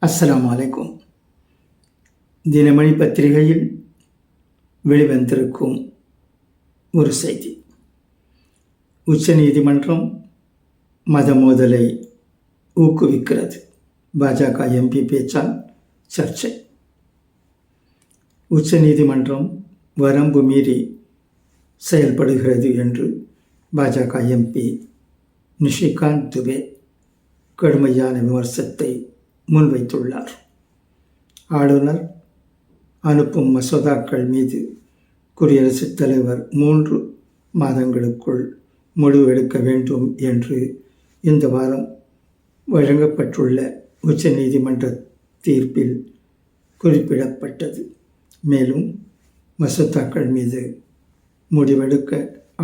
அஸ்ஸலாமு அலைக்கும். தினமணி பத்திரிகையில் வெளிவந்திருக்கும் ஒரு செய்தி. உச்சநீதிமன்றம் மத மோதலை ஊக்குவிக்கிறது. பாஜக எம்பி பேச்சால் சர்ச்சை. உச்சநீதிமன்றம் வரம்பு மீறி செயல்படுகிறது என்று பாஜக எம்பி நிஷிகாந்த் துபே கடுமையான விமர்சனத்தை முன்வைத்துள்ளார். ஆளுநர் அனுப்பும் மசோதாக்கள் மீது குடியரசுத் தலைவர் 3 மாதங்களுக்குள் முடிவெடுக்க வேண்டும் என்று இந்த வாரம் வழங்கப்பட்டுள்ள உச்சநீதிமன்ற தீர்ப்பில் குறிப்பிடப்பட்டது. மேலும் மசோதாக்கள் மீது முடிவெடுக்க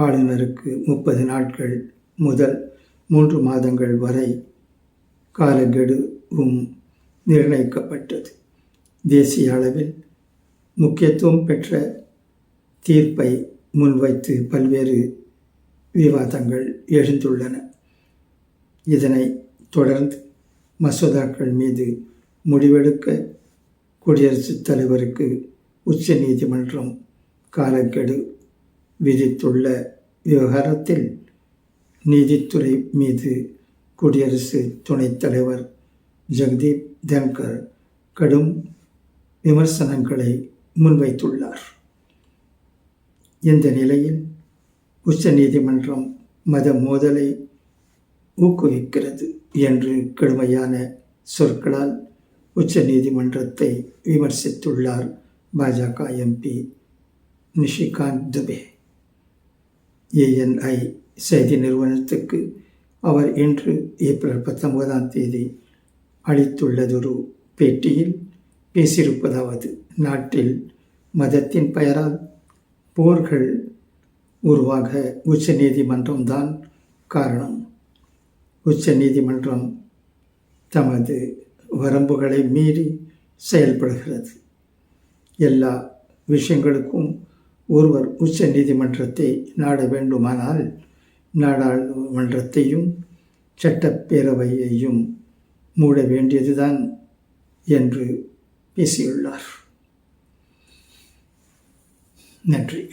ஆளுநருக்கு 30 நாட்கள் முதல் 3 மாதங்கள் வரை காலக்கெடுவும் நிர்ணயிக்கப்பட்டது. தேசிய அளவில் முக்கியத்துவம் பெற்ற தீர்ப்பை முன்வைத்து பல்வேறு விவாதங்கள் எழுந்துள்ளன. இதனைத் தொடர்ந்து மசோதாக்கள் மீது முடிவெடுக்க குடியரசுத் தலைவருக்கு உச்ச நீதிமன்றம் காலக்கெடு விதித்துள்ள விவகாரத்தில் நீதித்துறை மீது குடியரசு துணைத் தலைவர் ஜெகதீப் தன்கர் கடும் விமர்சனங்களை முன்வைத்துள்ளார். இந்த நிலையில் உச்ச நீதிமன்றம் மத மோதலை ஊக்குவிக்கிறது என்று கடுமையான சொற்களால் உச்ச நீதிமன்றத்தை விமர்சித்துள்ளார் பாஜக எம்பி நிஷிகாந்த் துபே. ANI செய்தி நிறுவனத்துக்கு அவர் இன்று ஏப்ரல் 19 அளித்துள்ளதொரு பேட்டியில் பேசியிருப்பதாவது: நாட்டில் மதத்தின் பெயரால் போர்கள் உருவாக உச்ச நீதிமன்றம்தான் காரணம். உச்ச நீதிமன்றம் தமது வரம்புகளை மீறி செயல்படுகிறது. எல்லா விஷயங்களுக்கும் ஒருவர் உச்ச நீதிமன்றத்தை நாட வேண்டுமானால் நாடாளுமன்றத்தையும் சட்டப்பேரவையையும் மூட வேண்டியதுதான் என்று பேசியுள்ளார். நன்றி.